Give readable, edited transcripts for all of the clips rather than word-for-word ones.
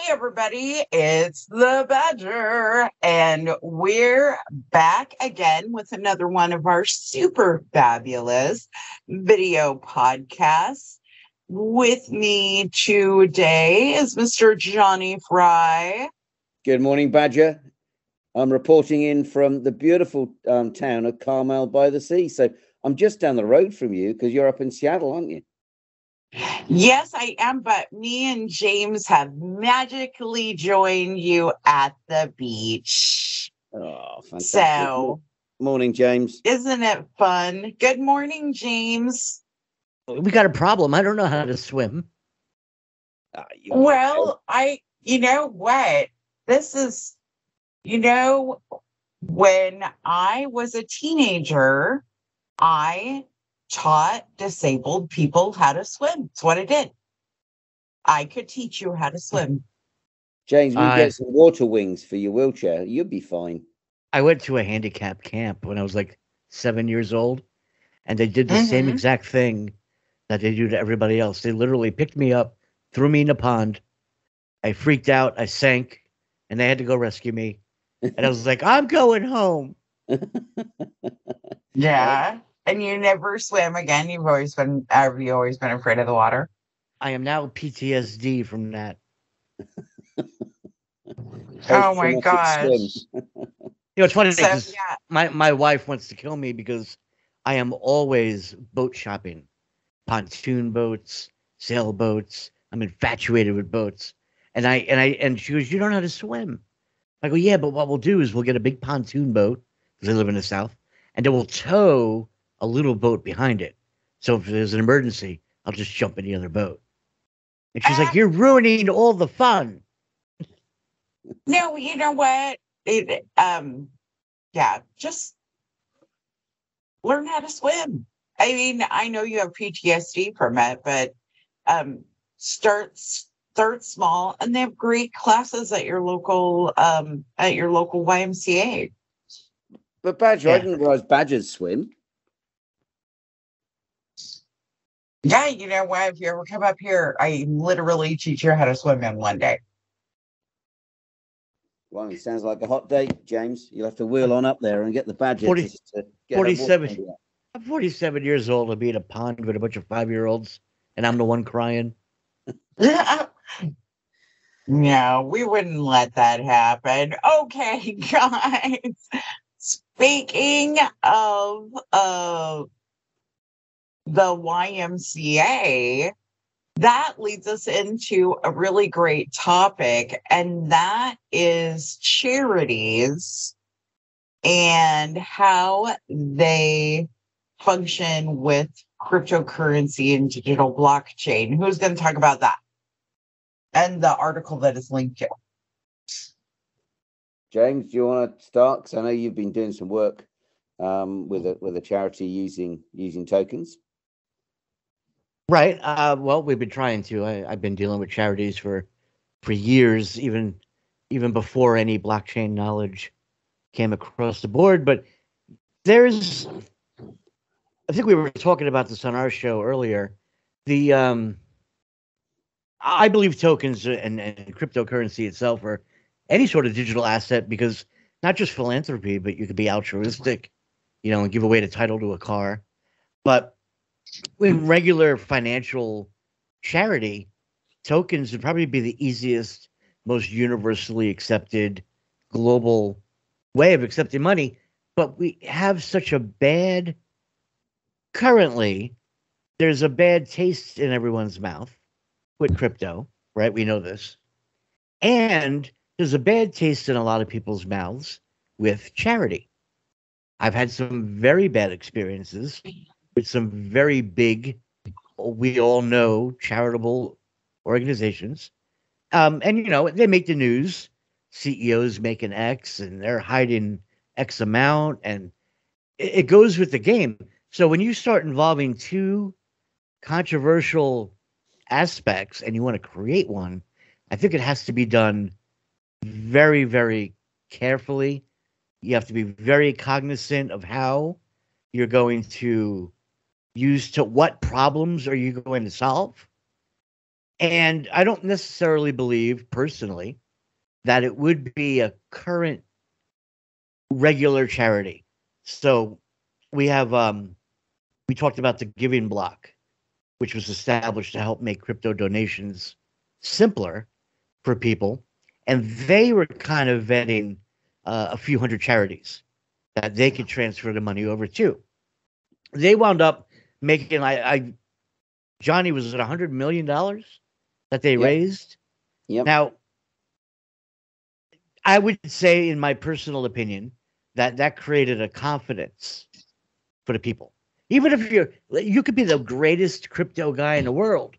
Everybody, it's the Badger, and we're back again with another one of our super fabulous video podcasts. With me today is Mr. Johnny Fry. Good morning, Badger. I'm reporting in from the beautiful town of Carmel by the Sea. So I'm just down the road from you because you're up in Seattle, aren't you? Yes, I am, but me and James have magically joined you at the beach. Oh, fantastic. So, morning, James. Isn't it fun? Good morning, James. We got a problem. I don't know how to swim. Well, you know what? This is, when I was a teenager, I taught disabled people how to swim. That's what I did. I could teach you how to swim. James, we get some water wings for your wheelchair. You'll be fine. I went to a handicap camp when I was like 7 years old, and they did the same exact thing that they do to everybody else. They literally picked me up, threw me in a pond. I freaked out. I sank, and they had to go rescue me. And I was like, I'm going home. Yeah. And you never swim again. Have you always been afraid of the water? I am now PTSD from that. Oh my gosh. It's funny because my wife wants to kill me because I am always boat shopping. Pontoon boats, sailboats. I'm infatuated with boats. And she goes, you don't know how to swim. I go, yeah, but what we'll do is we'll get a big pontoon boat because I live in the South, and then we'll tow a little boat behind it. So if there's an emergency, I'll just jump in the other boat. And she's like, you're ruining all the fun. No, you know what? Just learn how to swim. I mean, I know you have PTSD from it, but start small, and they have great classes at your local YMCA. But Badger, I didn't realize badgers swim. Yeah, you know what? If you ever come up here, I literally teach you how to swim in one day. Well, it sounds like a hot date, James. You'll have to wheel on up there and get the Badger. 47. I'm 47 years old. I'll be in a pond with a bunch of 5-year-olds, and I'm the one crying. No, we wouldn't let that happen. Okay, guys. Speaking of the YMCA, that leads us into a really great topic, and that is charities and how they function with cryptocurrency and digital blockchain. Who's going to talk about that? And the article that is linked to. James, do you want to start? Because I know you've been doing some work with a charity using tokens. Right. Well, we've been trying to. I've been dealing with charities for years, even before any blockchain knowledge came across the board. But I think we were talking about this on our show earlier. I believe tokens and cryptocurrency itself are any sort of digital asset, because not just philanthropy, but you could be altruistic, and give away the title to a car. But in regular financial charity, tokens would probably be the easiest, most universally accepted global way of accepting money. But we have currently, there's a bad taste in everyone's mouth with crypto, right? We know this. And there's a bad taste in a lot of people's mouths with charity. I've had some very bad experiences with some very big, we all know, charitable organizations. And, they make the news. CEOs make an X, and they're hiding X amount, and it goes with the game. So when you start involving two controversial aspects and you want to create one, I think it has to be done very, very carefully. You have to be very cognizant of how you're going to use to what problems are you going to solve? And I don't necessarily believe personally that it would be a current regular charity. So we have we talked about the Giving Block, which was established to help make crypto donations simpler for people, and they were kind of vetting a few hundred charities that they could transfer the money over to. They wound up making Johnny, was it $100 million that they raised? Yep. Now, I would say, in my personal opinion, that created a confidence for the people. Even if you could be the greatest crypto guy in the world,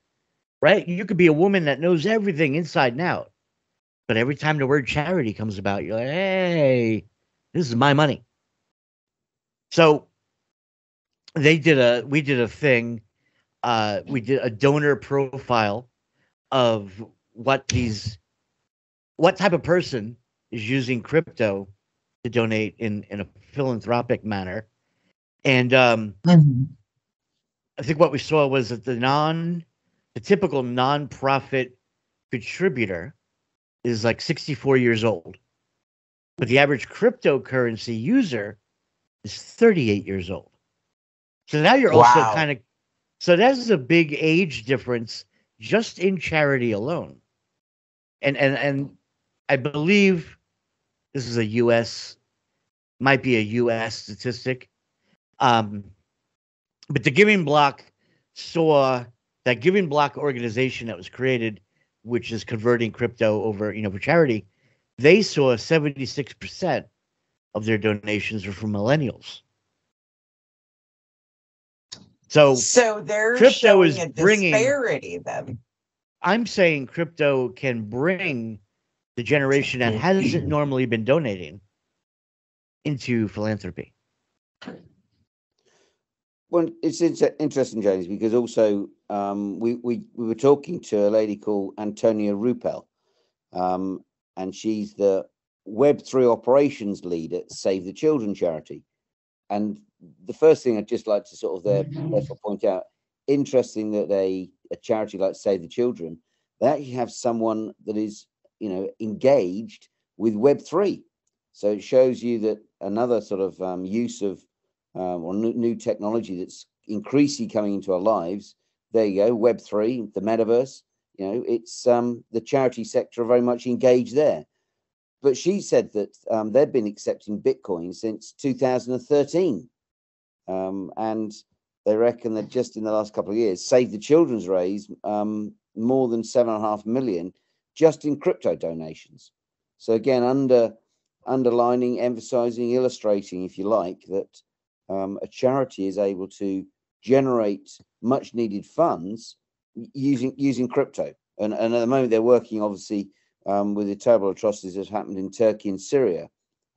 right? You could be a woman that knows everything inside and out. But every time the word charity comes about, you're like, hey, this is my money. So we did a thing. We did a donor profile of what type of person is using crypto to donate in a philanthropic manner. And I think what we saw was that the typical nonprofit contributor is like 64 years old, but the average cryptocurrency user is 38 years old. So now you're also so that's a big age difference just in charity alone. And I believe this is might be a US statistic. But the Giving Block saw that Giving Block organization that was created, which is converting crypto over, for charity, they saw 76% of their donations were from millennials. So they're crypto showing is a bringing disparity then. I'm saying crypto can bring the generation that hasn't normally been donating into philanthropy. Well, it's interesting, James, because also we were talking to a lady called Antonia Ruppel, and she's the Web3 operations lead at Save the Children charity. And the first thing I'd just like to sort of therefore point out, interesting that a charity like Save the Children, they actually have someone that is, engaged with Web3. So it shows you that another sort of use of or new technology that's increasingly coming into our lives. There you go, Web3, the metaverse. It's the charity sector are very much engaged there. But she said that they've been accepting Bitcoin since 2013. And they reckon that just in the last couple of years, Save the Children's raised more than 7.5 million just in crypto donations. So again, underlining, emphasizing, illustrating, if you like, that a charity is able to generate much needed funds using crypto. And at the moment, they're working, obviously, with the terrible atrocities that happened in Turkey and Syria,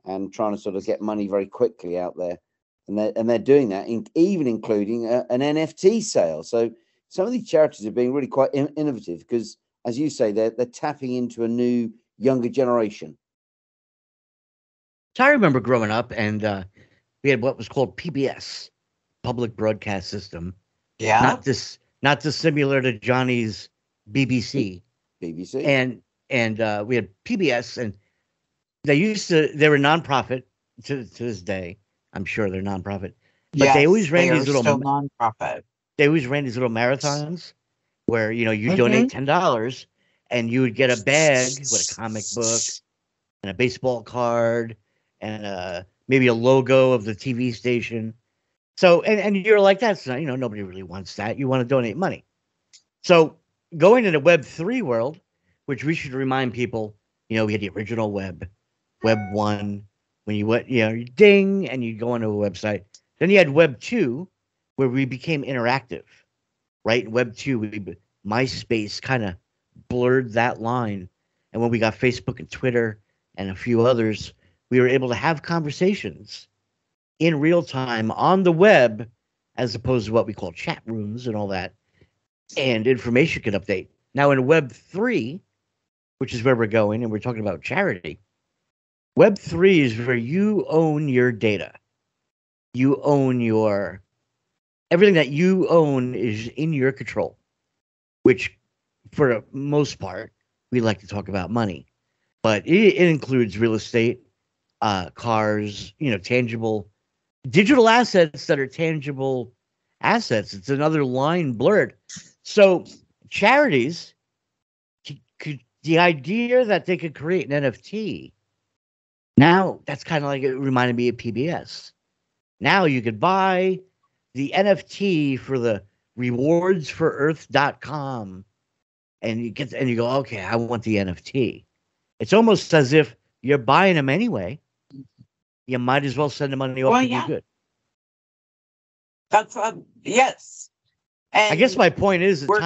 and trying to sort of get money very quickly out there. And they're doing that, even including an NFT sale. So some of these charities are being really quite innovative because, as you say, they're tapping into a new, younger generation. So I remember growing up, and we had what was called PBS, Public Broadcast System. Yeah. Not dissimilar to Johnny's BBC. BBC. And we had PBS, and they were nonprofit to this day. I'm sure they're nonprofit, but they always ran these little nonprofit. They always ran these little marathons where you donate $10 and you would get a bag with a comic book and a baseball card and maybe a logo of the TV station. So and you're like, that's not, nobody really wants that. You want to donate money. So going into Web3 world, which we should remind people, we had the original Web 1. When you went, you ding, and you go onto a website. Then you had Web 2, where we became interactive, right? Web 2, MySpace kind of blurred that line. And when we got Facebook and Twitter and a few others, we were able to have conversations in real time on the web, as opposed to what we call chat rooms and all that. And information could update. Now in Web 3, which is where we're going, and we're talking about charity, Web 3 is where you own your data. you own everything that you own is in your control, which for the most part, we like to talk about money, but it includes real estate, cars, tangible digital assets that are tangible assets. It's another line blurred. So charities could the idea that they could create an NFT. Now that's kind of like it reminded me of PBS. Now you could buy the NFT for the rewardsforearth.com and you go, okay, I want the NFT. It's almost as if you're buying them anyway. You might as well send the money off Well, to yeah. do good. That's yes. And I guess my point is that we're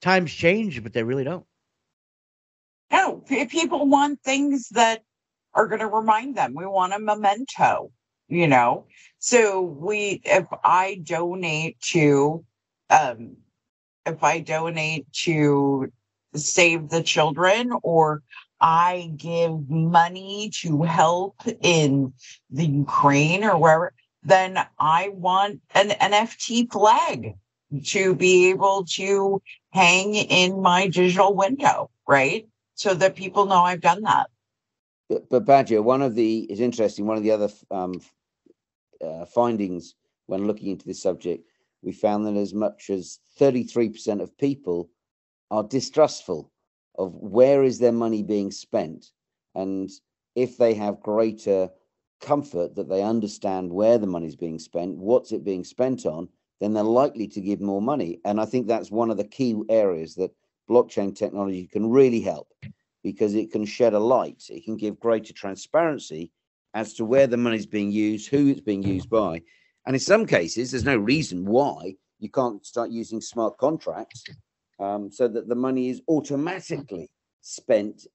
times change, but they really don't. No, people want things that are going to remind them. We want a memento, So if I donate to Save the Children, or I give money to help in the Ukraine or wherever, then I want an NFT flag to be able to hang in my digital window, right? So that people know I've done that. But Badger, it's interesting. One of the other findings when looking into this subject, we found that as much as 33% of people are distrustful of where is their money being spent, and if they have greater comfort that they understand where the money is being spent, what's it being spent on, then they're likely to give more money. And I think that's one of the key areas that blockchain technology can really help, because it can shed a light. It can give greater transparency as to where the money is being used, who it's being used by. And in some cases, there's no reason why you can't start using smart contracts so that the money is automatically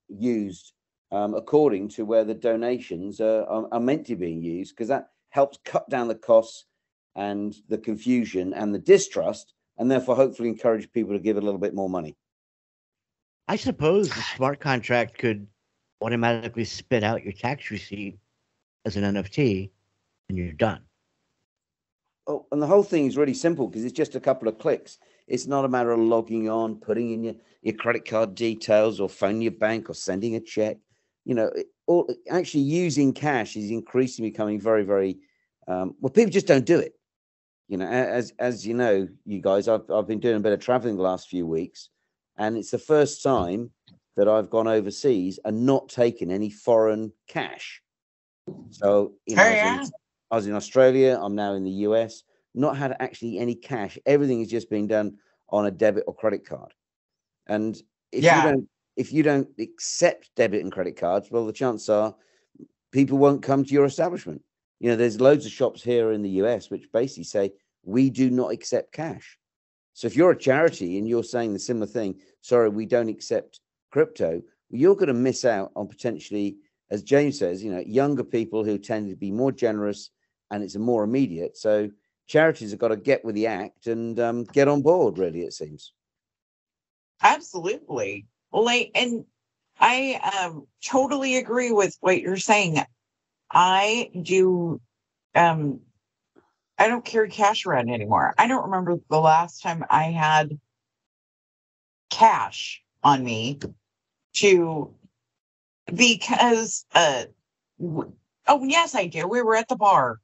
used according to where the donations are meant to be used, because that helps cut down the costs and the confusion and the distrust, and therefore hopefully encourage people to give a little bit more money. I suppose the smart contract could automatically spit out your tax receipt as an NFT, and you're done. Oh, and the whole thing is really simple because it's just a couple of clicks. It's not a matter of logging on, putting in your credit card details, or phoning your bank, or sending a check. Actually using cash is increasingly becoming very, very people just don't do it. As you know, you guys, I've been doing a bit of traveling the last few weeks, and it's the first time that I've gone overseas and not taken any foreign cash. So, I was in Australia, I'm now in the US, not had actually any cash. Everything is just being done on a debit or credit card. And if you don't accept debit and credit cards, well, the chances are people won't come to your establishment. There's loads of shops here in the US which basically say, we do not accept cash. So if you're a charity and you're saying the similar thing, sorry, we don't accept crypto, you're going to miss out on potentially, as James says, younger people who tend to be more generous, and it's a more immediate. So charities have got to get with the act and get on board, really, it seems. Absolutely. Well, I totally agree with what you're saying. I do. I don't carry cash around anymore. I don't remember the last time I had cash on me because yes, I do. We were at the bar.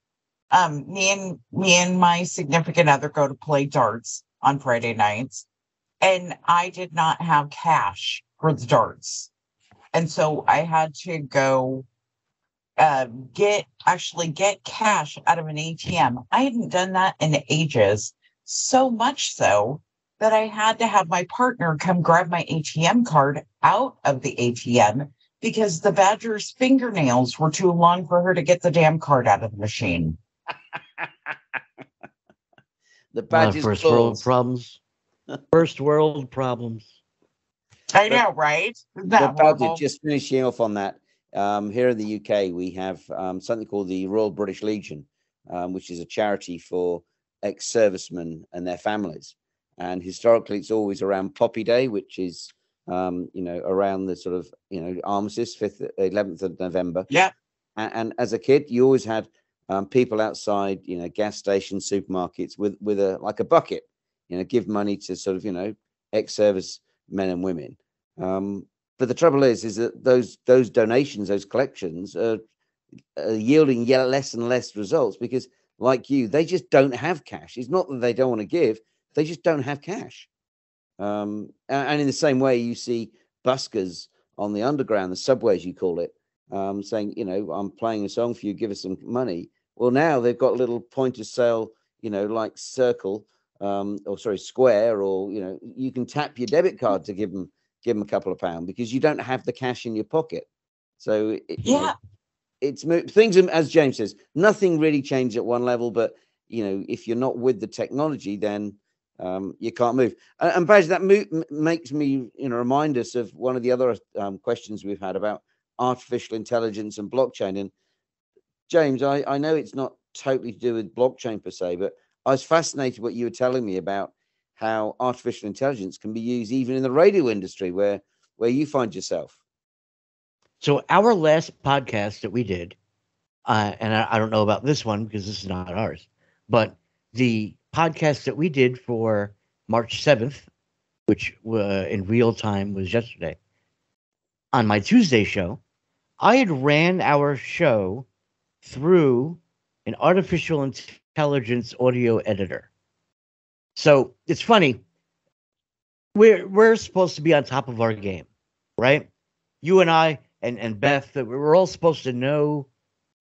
Me and my significant other go to play darts on Friday nights, and I did not have cash for the darts, and so I had to go get cash out of an ATM. I hadn't done that in ages, so much so that I had to have my partner come grab my ATM card out of the ATM because the Badger's fingernails were too long for her to get the damn card out of the machine. The Badger's first world problems. First world problems. I know, right? Badger, just finishing off on that. Here in the UK, we have something called the Royal British Legion, which is a charity for ex-servicemen and their families. And historically, it's always around Poppy Day, which is, around the sort of, armistice, 5th, 11th of November. Yeah. And as a kid, you always had people outside, gas stations, supermarkets with a like a bucket, give money to sort of, ex-service men and women. But the trouble is that those donations, those collections are yielding less and less results because, like you, they just don't have cash. It's not that they don't want to give; they just don't have cash. And in the same way, you see buskers on the underground, the subways, you call it, saying, I'm playing a song for you, give us some money. Well, now they've got a little point of sale, like Circle, Square, or you can tap your debit card to give them a couple of pounds because you don't have the cash in your pocket. So it's things, as James says, nothing really changed at one level, but if you're not with the technology, then you can't move. And Baz, that makes me remind us of one of the other questions we've had about artificial intelligence and blockchain. And James, I know it's not totally to do with blockchain per se, but I was fascinated what you were telling me about how artificial intelligence can be used even in the radio industry where you find yourself. So our last podcast that we did, and I don't know about this one because this is not ours, but the podcast that we did for March 7th, which in real time was yesterday, on my Tuesday show, I had ran our show through an artificial intelligence audio editor. So it's funny. We're supposed to be on top of our game, right? You and I and Beth, we're all supposed to know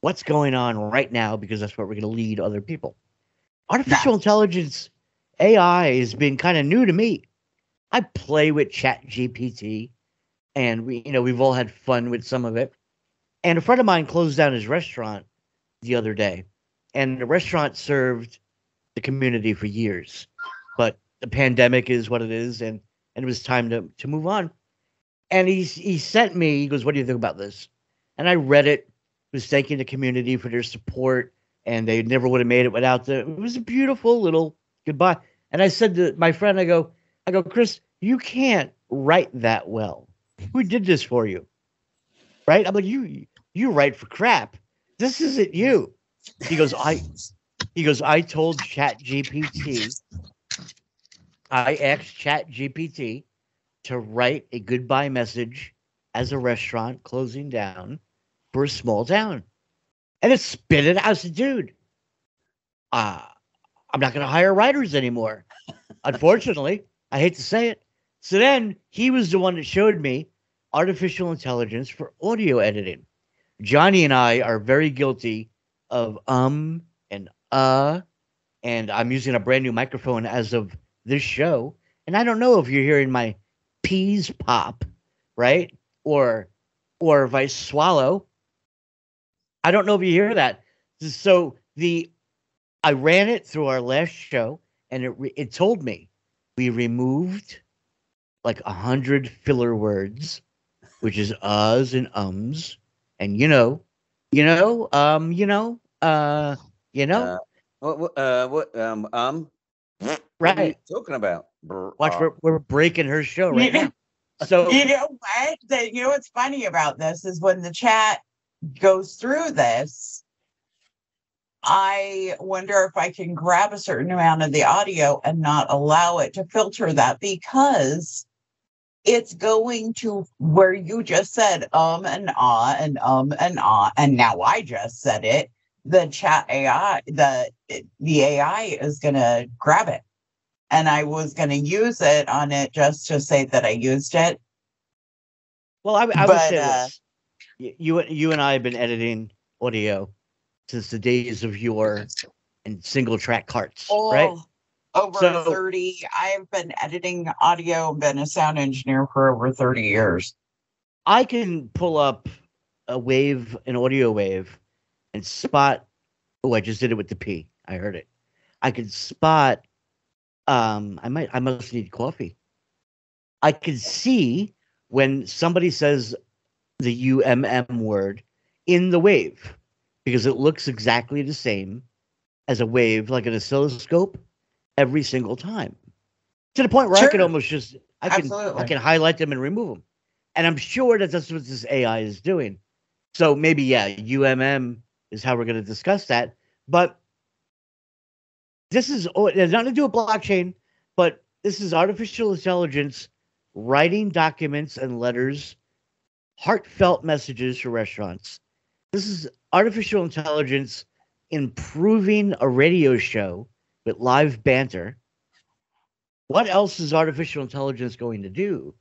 what's going on right now because that's what we're going to lead other people. Artificial intelligence, AI, has been kind of new to me. I play with ChatGPT, and we've all had fun with some of it. And a friend of mine closed down his restaurant the other day, and the restaurant served the community for years, but the pandemic is what it is, and it was time to move on. And he sent me, he goes, "What do you think about this?" And I read it, was thanking the community for their support, and they never would have made it without them. It was a beautiful little goodbye. And I said to my friend, I go, "Chris, you can't write that well. Who did this for you?" Right? I'm like, you write for crap. This isn't you. He goes, I told ChatGPT, I asked ChatGPT to write a goodbye message as a restaurant closing down for a small town. And it spit it out. I said, dude, I'm not going to hire writers anymore. Unfortunately, I hate to say it. So then he was the one that showed me artificial intelligence for audio editing. Johnny and I are very guilty of and I'm using a brand new microphone as of this show. And I don't know if you're hearing my P's pop, right? Or if I swallow. I don't know if you hear that. So I ran it through our last show, and it told me we removed like 100 filler words, which is uhs and ums, and what are you right? talking about? Watch, we're breaking her show right now. So you know what? What's funny about this is when the chat goes through this, I wonder if I can grab a certain amount of the audio and not allow it to filter that, because it's going to where you just said and ah and and now I just said it. The chat AI, the AI is going to grab it, and I was going to use it on it just to say that I used it. Well, I would say this. You and I have been editing audio since the days of your and single track carts, right? Over 30. I've been editing audio and been a sound engineer for over 30 years. I can pull up an audio wave, and spot. Oh, I just did it with the P. I heard it. I could spot. I must need coffee. I could see when somebody says the UMM word in the wave, because it looks exactly the same as a wave, like an oscilloscope, every single time. To the point where I can almost just I can highlight them and remove them. And I'm sure that that's what this AI is doing. So maybe, UMM is how we're going to discuss that. But this is it has nothing to do with blockchain, but this is artificial intelligence writing documents and letters, heartfelt messages for restaurants. This is artificial intelligence improving a radio show with live banter. What else is artificial intelligence going to do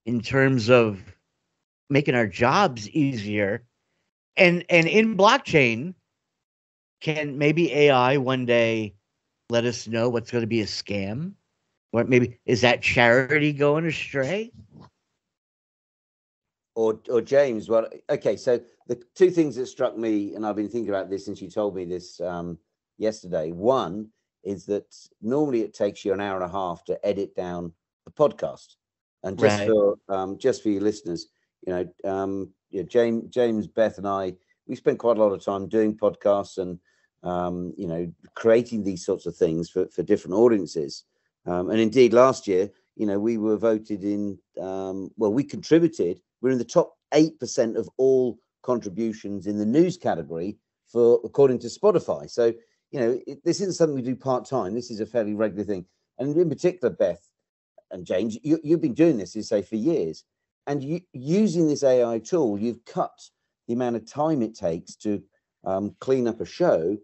in terms of making our jobs easier? And in blockchain, can maybe AI one day let us know what's going to be a scam? Or maybe is that charity going astray? Or James, well, okay, so the two things that struck me, and I've been thinking about this since you told me this yesterday. One is that normally it takes you an hour and a half to edit down a podcast, and just for your listeners, James, Beth, and I, we spend quite a lot of time doing podcasts and creating these sorts of things for different audiences. And indeed, last year, we were voted in. We contributed. We're in the top 8% of all contributions in the news category according to Spotify. So, this isn't something we do part time. This is a fairly regular thing. And in particular, Beth and James, you've been doing this, for years. And using this AI tool, you've cut the amount of time it takes to clean up a show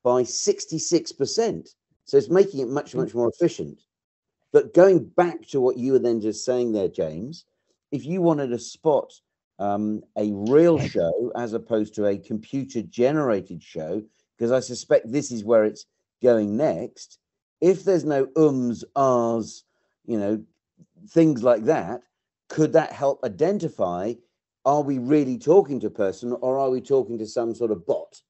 by 66%. So it's making it much, much more efficient. But going back to what you were then just saying there, James, if you wanted to spot a real show as opposed to a computer-generated show, because I suspect this is where it's going next, if there's no ahs, things like that, could that help identify, are we really talking to a person or are we talking to some sort of bot?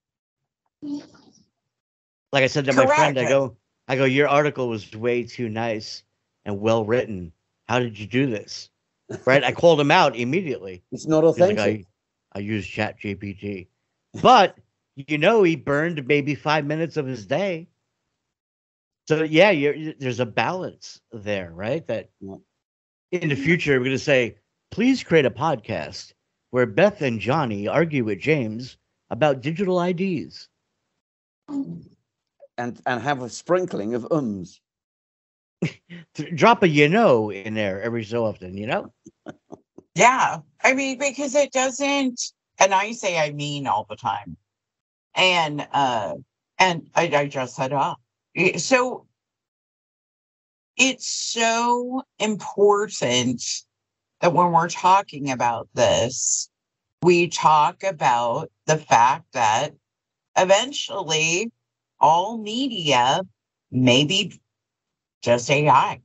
Like I said to my friend, I go, your article was way too nice and well written. How did you do this? Right? I called him out immediately. It's not authentic. Like, I used ChatGPT. But, he burned maybe 5 minutes of his day. So, yeah, there's a balance there, right? That in the future, we're going to say, please create a podcast where Beth and Johnny argue with James about digital IDs. And have a sprinkling of ums. Drop a in there every so often, Yeah. I mean, because it doesn't, and I say I mean all the time. And I just said, so it's so important that when we're talking about this, we talk about the fact that eventually all media may be just AI.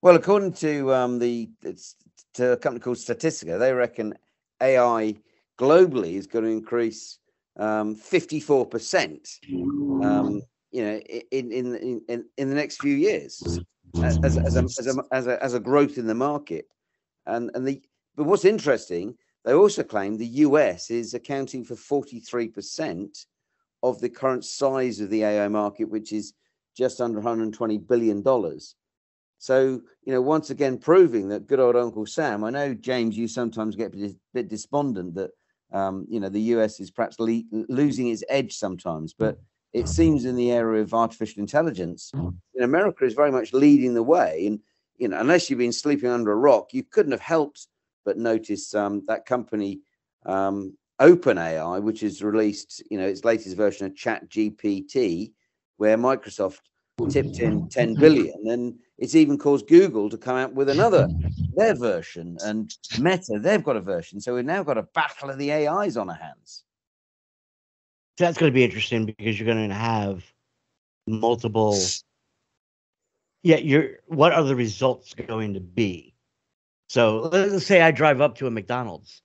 Well, according to to a company called Statistica, they reckon AI globally is going to increase 54%. In the next few years, as a growth in the market, but what's interesting, they also claim the US is accounting for 43% of the current size of the AI market, which is just under $120 billion. So, once again, proving that good old Uncle Sam, I know, James, you sometimes get a bit despondent that, the US is perhaps losing its edge sometimes, but it seems in the area of artificial intelligence, America is very much leading the way. And, unless you've been sleeping under a rock, you couldn't have helped but notice that company, OpenAI, which has released, its latest version of ChatGPT, where Microsoft tipped in 10 billion, and it's even caused Google to come out with their version, and Meta, they've got a version. So we've now got a battle of the AIs on our hands. So that's going to be interesting because you're going to have multiple. Yeah, what are the results going to be? So let's say I drive up to a McDonald's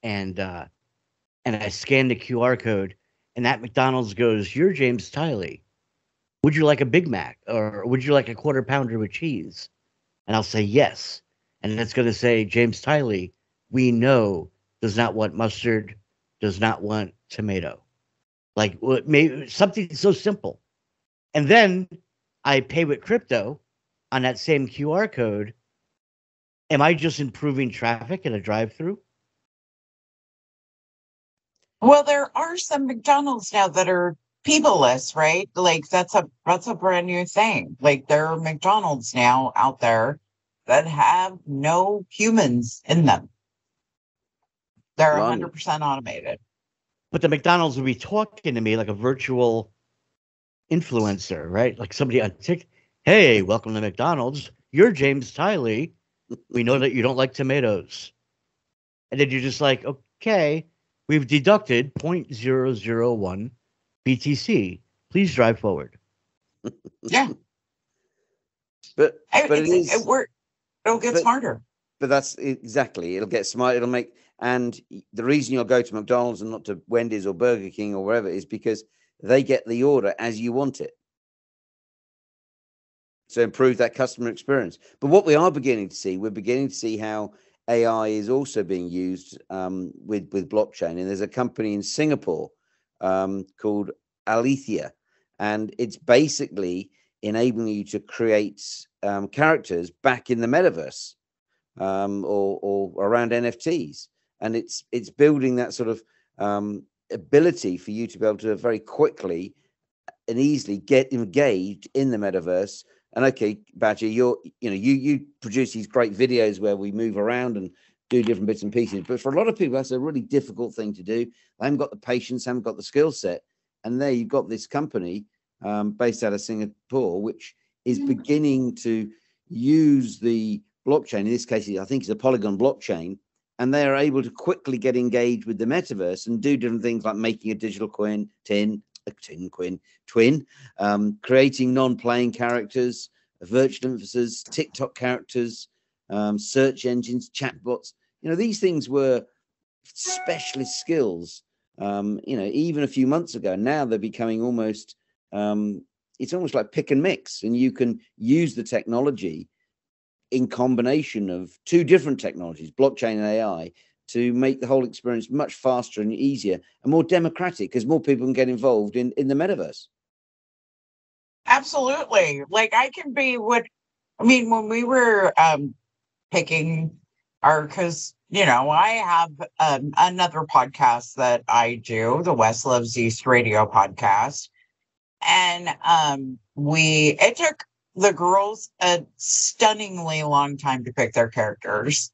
and I scan the QR code, and that McDonald's goes, "You're James Tiley. Would you like a Big Mac, or would you like a quarter pounder with cheese?" And I'll say yes. And it's going to say, "James Tiley, we know, does not want mustard, does not want tomato." Like, maybe something so simple. And then I pay with crypto on that same QR code. Am I just improving traffic in a drive-through? Well, there are some McDonald's now that are peopleless, right? Like that's a brand new thing. Like there are McDonald's now out there that have no humans in them. They're Blimey. 100% automated. But the McDonald's would be talking to me like a virtual influencer, right? Like somebody on TikTok. Hey, welcome to McDonald's. You're James Tiley. We know that you don't like tomatoes. And then you're just like, okay, we've deducted 0.001 BTC. Please drive forward. Yeah. But it is. It'll get smarter. But that's exactly. It'll get smart. It'll make. And the reason you'll go to McDonald's and not to Wendy's or Burger King or wherever is because they get the order as you want it. So improve that customer experience. But what we are beginning to see, we're beginning to see how AI is also being used with blockchain. And there's a company in Singapore called Alethea, and it's basically enabling you to create characters back in the metaverse or around NFTs. And it's building that sort of ability for you to be able to very quickly and easily get engaged in the metaverse. And okay, Badger, you produce these great videos where we move around and do different bits and pieces. But for a lot of people, that's a really difficult thing to do. They haven't got the patience, haven't got the skill set. And there you've got this company based out of Singapore, which is beginning to use the blockchain. In this case, I think it's a Polygon blockchain. And they are able to quickly get engaged with the metaverse and do different things like making a digital twin, creating non-playing characters, virtual influencers, TikTok characters, search engines, chatbots. These things were specialist skills, even a few months ago. Now they're becoming almost, it's almost like pick and mix, and you can use the technology in combination of two different technologies, blockchain and AI, to make the whole experience much faster and easier and more democratic because more people can get involved in the metaverse. Absolutely. Like I can be when we were picking because I have another podcast that I do, the West Loves East radio podcast. And it took the girls a stunningly long time to pick their characters.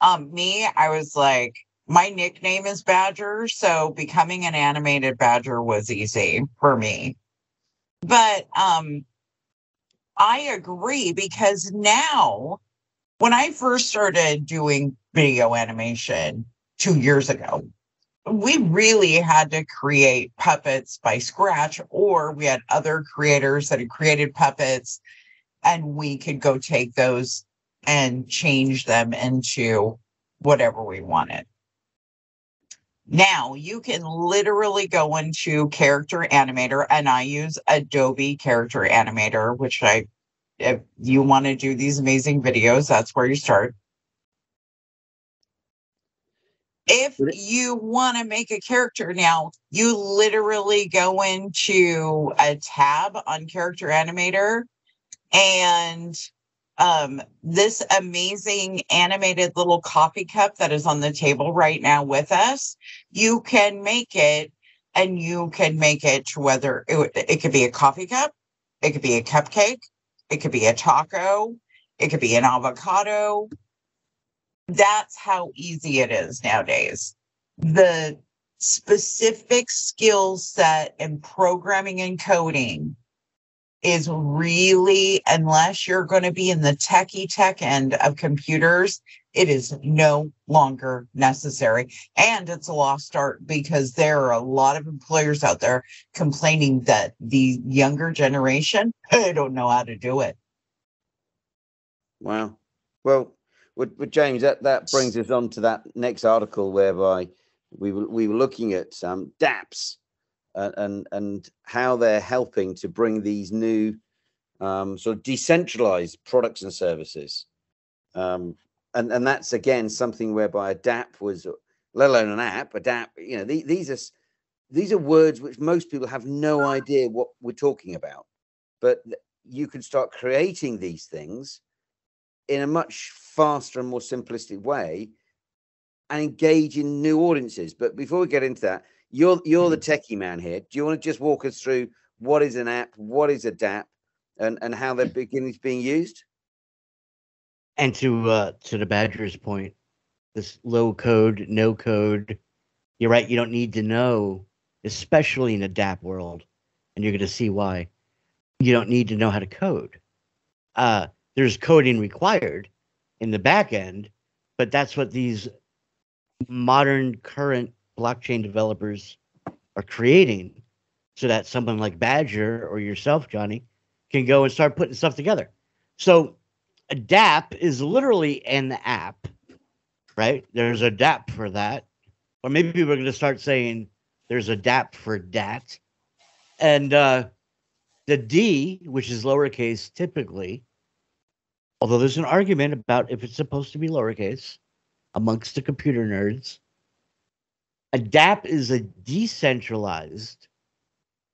I was like, my nickname is Badger, so becoming an animated Badger was easy for me. But I agree, because now, when I first started doing video animation 2 years ago, we really had to create puppets by scratch, or we had other creators that had created puppets, and we could go take those and change them into whatever we wanted. Now you can literally go into Character Animator, and I use Adobe Character Animator, which if you want to do these amazing videos, that's where you start. If you want to make a character now, you literally go into a tab on Character Animator, and this amazing animated little coffee cup that is on the table right now with us, you can make it, and you can make it to whether it could be a coffee cup, it could be a cupcake, it could be a taco, it could be an avocado. That's how easy it is nowadays. The specific skill set in programming and coding is really, unless you're going to be in the tech end of computers, it is no longer necessary. And it's a lost art, because there are a lot of employers out there complaining that the younger generation, they don't know how to do it. Wow. Well, with James, that brings us on to that next article, whereby we were looking at dApps and how they're helping to bring these new sort of decentralized products and services. And that's, again, something whereby a dApp was, let alone an app, a dApp, these are words which most people have no idea what we're talking about. But you can start creating these things in a much faster and more simplistic way and engage in new audiences. But before we get into that, you're the techie man here. Do you want to just walk us through what is an app, what is a DApp, and how they're being used? And to the Badger's point, this low code, no code, you're right. You don't need to know, especially in a DApp world, and you're going to see why. You don't need to know how to code. There's coding required in the back end, but that's what these modern current blockchain developers are creating, so that someone like Badger or yourself, Johnny, can go and start putting stuff together. So a DApp is literally an app, right? There's a DApp for that. Or maybe people are going to start saying there's a DApp for DAT. And the D, which is lowercase typically, although there's an argument about if it's supposed to be lowercase amongst the computer nerds, a DApp is a decentralized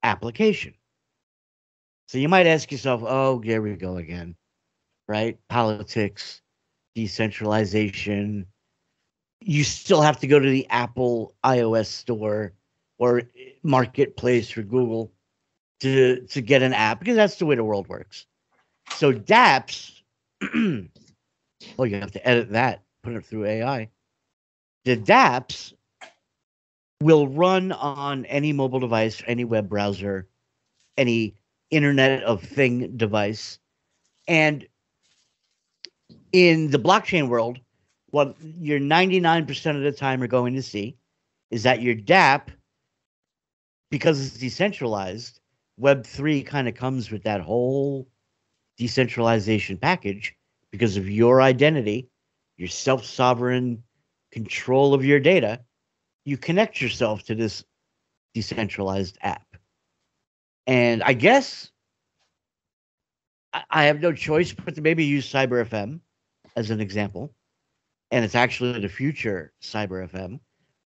application. So you might ask yourself, oh, there we go again, right? Politics, decentralization. You still have to go to the Apple iOS store or marketplace for Google to get an app, because that's the way the world works. So dApps, oh, you have to edit that, put it through AI. The dApps will run on any mobile device, any web browser, any Internet of Thing device. And in the blockchain world, what you're 99% of the time are going to see is that your dApp, because it's decentralized, Web3 kind of comes with that whole decentralization package because of your identity, your self-sovereign control of your data. You connect yourself to this decentralized app. And I guess I have no choice but to maybe use CyberFM as an example. And it's actually the future CyberFM,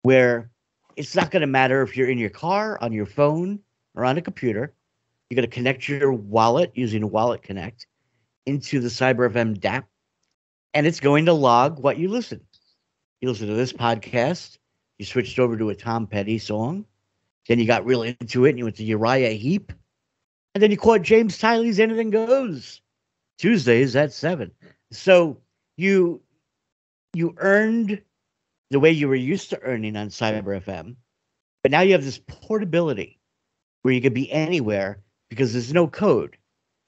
where it's not going to matter if you're in your car, on your phone, or on a computer. You're going to connect your wallet using a Wallet Connect into the CyberFM DApp, and it's going to log what you listen. You listen to this podcast, you switched over to a Tom Petty song, then you got really into it and you went to Uriah Heep, and then you caught James Tiley's Anything Goes, Tuesdays at 7. So you earned the way you were used to earning on CyberFM, but now you have this portability where you could be anywhere because there's no code.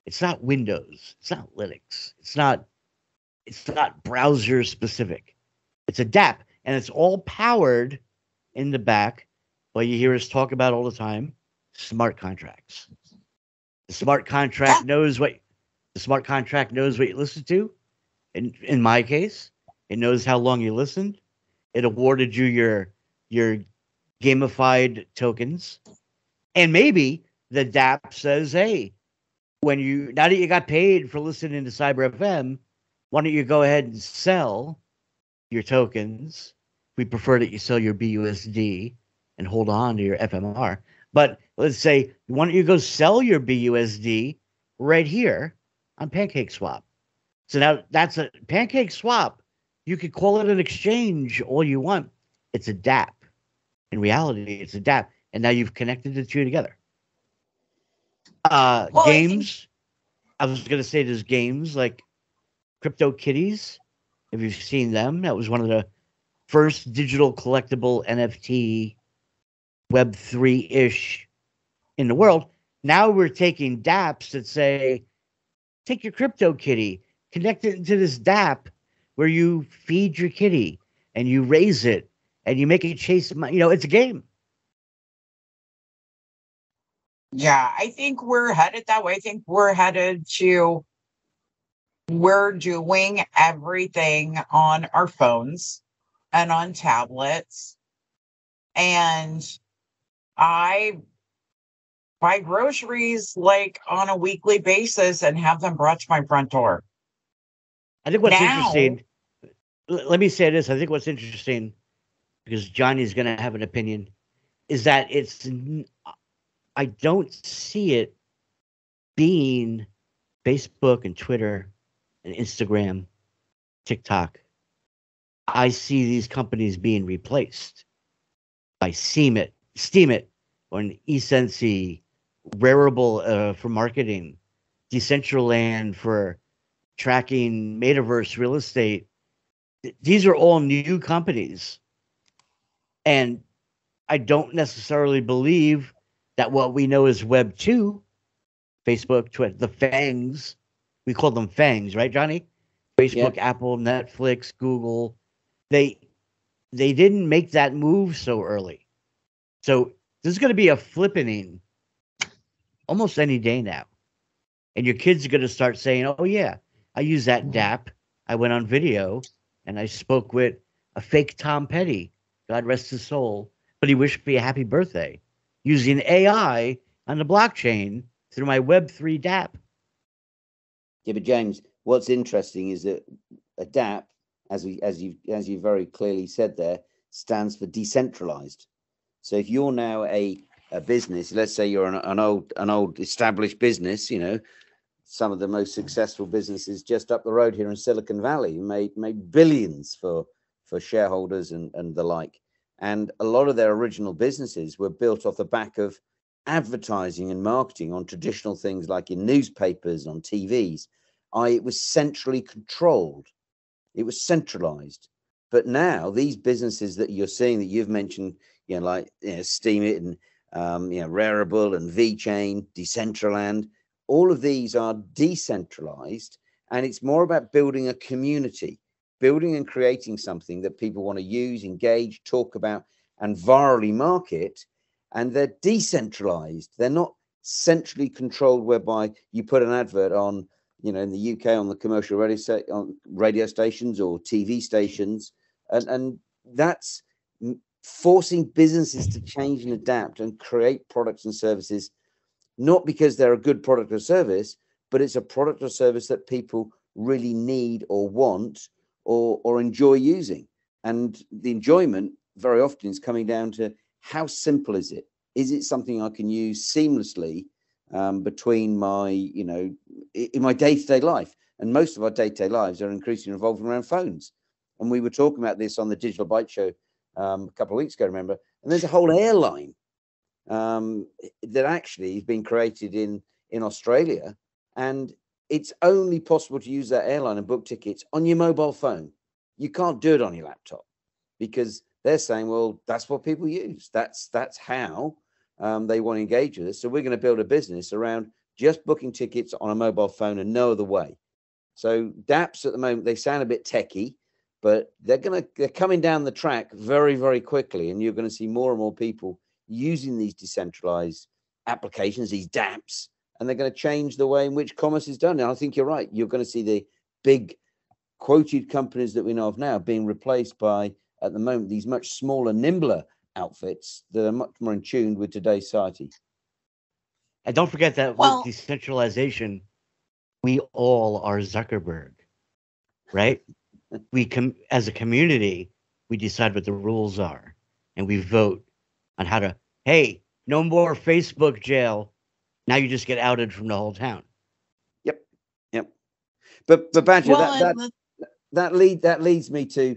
It's not Windows. It's not Linux. It's not browser specific. It's a DApp, and it's all powered in the back. What you hear us talk about all the time, smart contracts. The smart contract knows what you listen to. In my case, it knows how long you listened. It awarded you your gamified tokens, and maybe the DApp says, "Hey, now that you got paid for listening to CyberFM, why don't you go ahead and sell your tokens? We prefer that you sell your BUSD and hold on to your FMR. But let's say, why don't you go sell your BUSD right here on PancakeSwap? So now that's a PancakeSwap. You could call it an exchange all you want. It's a DApp. In reality, it's a DApp. And now you've connected the two together. Games. I was going to say there's games like CryptoKitties. If you've seen them, that was one of the first digital collectible NFT Web3-ish in the world. Now we're taking dApps that say, take your CryptoKitty, connect it into this DApp where you feed your kitty and you raise it and you make it chase. It's a game. Yeah, I think we're headed that way. I think we're doing everything on our phones and on tablets. And I buy groceries like on a weekly basis and have them brought to my front door. I think what's interesting, let me say this. I think what's interesting, because Johnny's going to have an opinion, is that I don't see it being Facebook and Twitter and Instagram, TikTok. I see these companies being replaced by Seemit, Steemit or an eSensi, Rarible for marketing, Decentraland for tracking metaverse real estate. These are all new companies. And I don't necessarily believe that what we know as Web 2, Facebook, Twitter, the FANGs, we call them FANGs, right, Johnny? Facebook, Apple, Netflix, Google, they didn't make that move so early. So this is going to be a flippening almost any day now. And your kids are going to start saying, oh, yeah, I use that DAP. I went on video and I spoke with a fake Tom Petty, God rest his soul, but he wished me a happy birthday using AI on the blockchain through my Web3 DAP. Yeah, but James, what's interesting is that a DAP, as you very clearly said there, stands for decentralized. So if you're now a business, let's say you're an old established business, you know, some of the most successful businesses just up the road here in Silicon Valley made billions for shareholders and the like. And a lot of their original businesses were built off the back of advertising and marketing on traditional things like in newspapers, on TVs. It was centrally controlled. It was centralized. But now these businesses that you're seeing that you've mentioned, you know, like Steemit and Rarible and VeChain, Decentraland, all of these are decentralized, and it's more about building a community, building and creating something that people want to use, engage, talk about, and virally market. And they're decentralized. They're not centrally controlled, whereby you put an advert on, you know, in the UK on the commercial radio stations or TV stations, and that's forcing businesses to change and adapt and create products and services, not because they're a good product or service, but it's a product or service that people really need or want or enjoy using. And the enjoyment very often is coming down to how simple is it? Is it something I can use seamlessly between my, you know, in my day-to-day life? And most of our day-to-day lives are increasingly revolving around phones. And we were talking about this on the Digital Byte Show a couple of weeks ago, remember? And there's a whole airline that actually has been created in Australia, and it's only possible to use that airline and book tickets on your mobile phone. You can't do it on your laptop, because they're saying, well, that's what people use. That's how they want to engage with us. So we're going to build a business around just booking tickets on a mobile phone and no other way. So DApps at the moment, they sound a bit techie, but they're coming down the track very, very quickly, and you're going to see more and more people using these decentralized applications, these DApps, and they're going to change the way in which commerce is done. And I think you're right. You're going to see the big quoted companies that we know of now being replaced by, at the moment, these much smaller, nimbler outfits that are much more in tune with today's society. And don't forget that with decentralization, we all are Zuckerberg, right? As a community, we decide what the rules are, and we vote on how to, hey, no more Facebook jail. Now you just get outed from the whole town. Yep. But Badger, that leads me to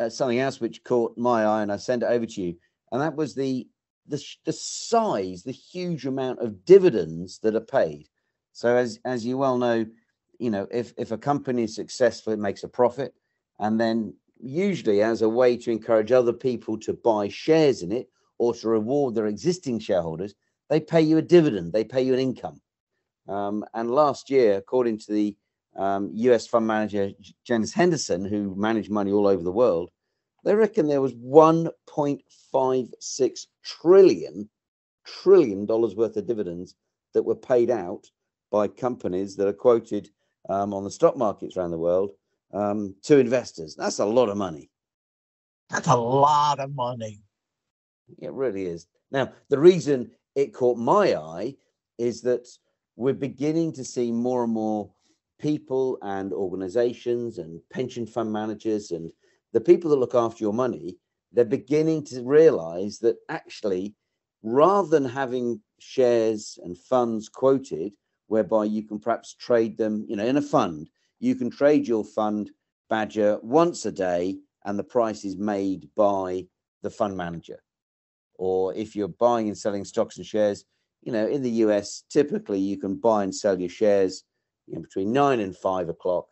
something else which caught my eye, and I sent it over to you, and that was the size, the huge amount of dividends that are paid. So as you well know, you know, if a company is successful, it makes a profit, and then usually as a way to encourage other people to buy shares in it or to reward their existing shareholders, they pay you a dividend, they pay you an income. And last year, according to the US fund manager Janus Henderson, who managed money all over the world, they reckon there was $1.56 trillion worth of dividends that were paid out by companies that are quoted on the stock markets around the world to investors. That's a lot of money. That's a lot of money. It really is. Now, the reason it caught my eye is that we're beginning to see more and more people and organizations and pension fund managers and the people that look after your money, they're beginning to realize that actually, rather than having shares and funds quoted, whereby you can perhaps trade them, you know, in a fund, you can trade your fund, Badger, once a day, and the price is made by the fund manager. or if you're buying and selling stocks and shares, in the US, typically you can buy and sell your shares between 9 and 5 o'clock,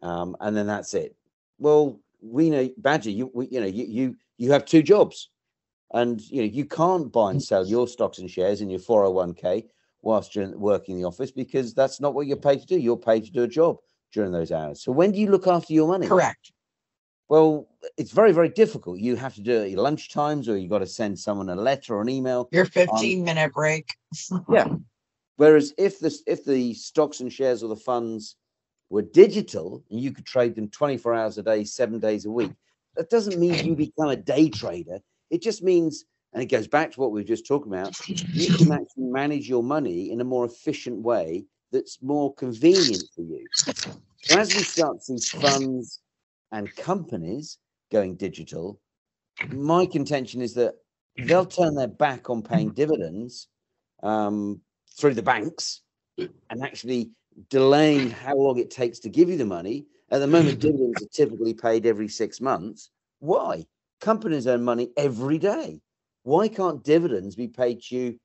and then that's it. Well, we know, Badger, you have two jobs, and you can't buy and sell your stocks and shares in your 401k whilst you're working in the office, because that's not what you're paid to do. You're paid to do a job during those hours. So when do you look after your money? Correct. Well, it's very, very difficult. You have to do it at your lunch times, or you got to send someone a letter or an email. Your 15-minute break. Yeah. Whereas if the stocks and shares or the funds were digital and you could trade them 24 hours a day, 7 days a week, that doesn't mean you become a day trader. It just means, and it goes back to what we were just talking about, you can actually manage your money in a more efficient way that's more convenient for you. So as we start to see funds and companies going digital, my contention is that they'll turn their back on paying dividends through the banks and actually delaying how long it takes to give you the money. At the moment, dividends are typically paid every 6 months. Why? Companies earn money every day. Why can't dividends be paid to you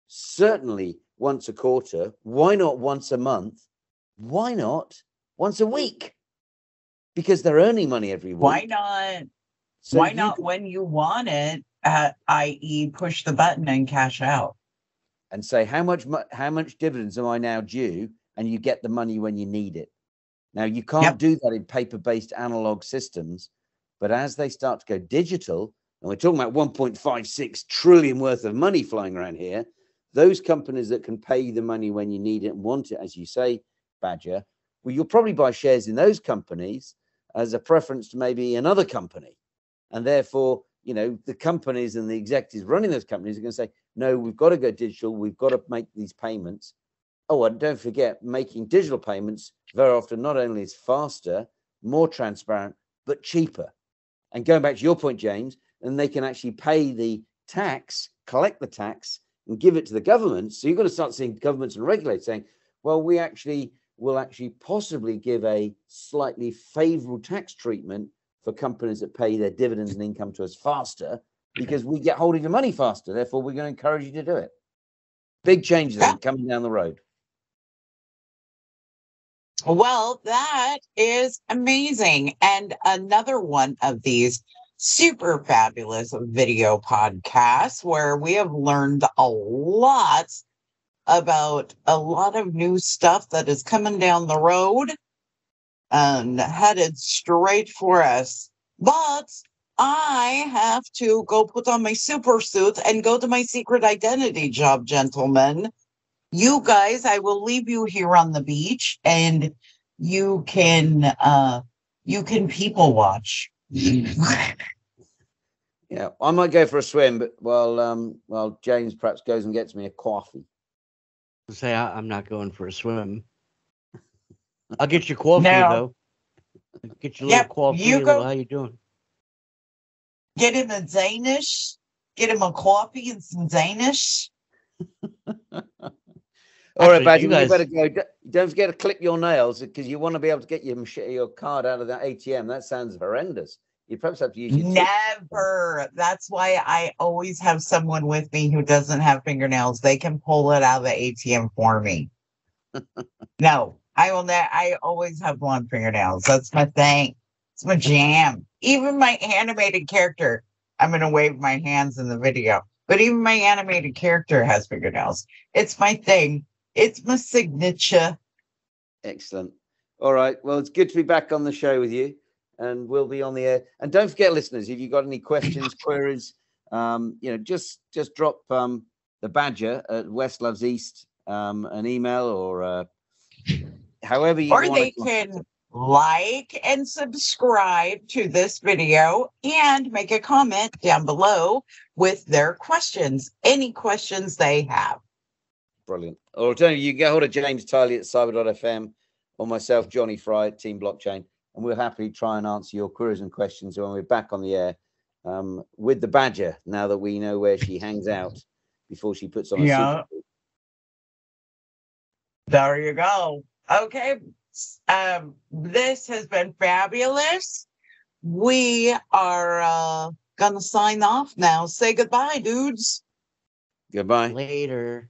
certainly once a quarter? Why not once a month? Why not once a week? Because they're earning money every week. Why not? So why not when you want it, i.e. push the button and cash out? And say, how much dividends am I now due? And you get the money when you need it. Now, you can't do that in paper-based analog systems, but as they start to go digital, and we're talking about 1.56 trillion worth of money flying around here, those companies that can pay you the money when you need it and want it, as you say, Badger, well, you'll probably buy shares in those companies as a preference to maybe another company. And therefore, the companies and the executives running those companies are going to say, no, we've got to go digital. We've got to make these payments. Oh, and don't forget, making digital payments very often not only is faster, more transparent, but cheaper. And going back to your point, James, and they can actually pay the tax, collect the tax, and give it to the government. So you've got to start seeing governments and regulators saying, well, we will actually possibly give a slightly favorable tax treatment for companies that pay their dividends and income to us faster, because we get hold of your money faster. Therefore, we're going to encourage you to do it. Big changes coming down the road. Well, that is amazing. And another one of these super fabulous video podcasts where we have learned a lot about a lot of new stuff that is coming down the road and headed straight for us. But I have to go put on my super suit and go to my secret identity job, gentlemen. You guys, I will leave you here on the beach, and you can people watch. Yeah, I might go for a swim, but while James perhaps goes and gets me a coffee. Say I'm not going for a swim. I'll get you coffee though. Get your little coffee. You go. How you doing? Get him a Danish. Get him a coffee and some Danish. All right, Badger, you better go. Don't forget to clip your nails, because you want to be able to get your card out of that ATM. That sounds horrendous. You perhaps have to use your Never. That's why I always have someone with me who doesn't have fingernails. They can pull it out of the ATM for me. No, I will not. I always have long fingernails. That's my thing. It's my jam. Even my animated character. I'm going to wave my hands in the video, but even my animated character has fingernails. It's my thing. It's my signature. Excellent. All right. Well, it's good to be back on the show with you, and we'll be on the air. And don't forget, listeners, if you've got any questions, queries, just drop the Badger at West Loves East an email, or however you want. Or they can like and subscribe to this video and make a comment down below with their questions, any questions they have. Brilliant. Or alternatively, you can get hold of James Tiley at cyber.fm, or myself, Johnny Fry at Team Blockchain, and we'll happily try and answer your queries and questions when we're back on the air with the Badger, now that we know where she hangs out before she puts on a super suit. There you go. Okay. This has been fabulous. We are gonna sign off now. Say goodbye, dudes. Goodbye. Later.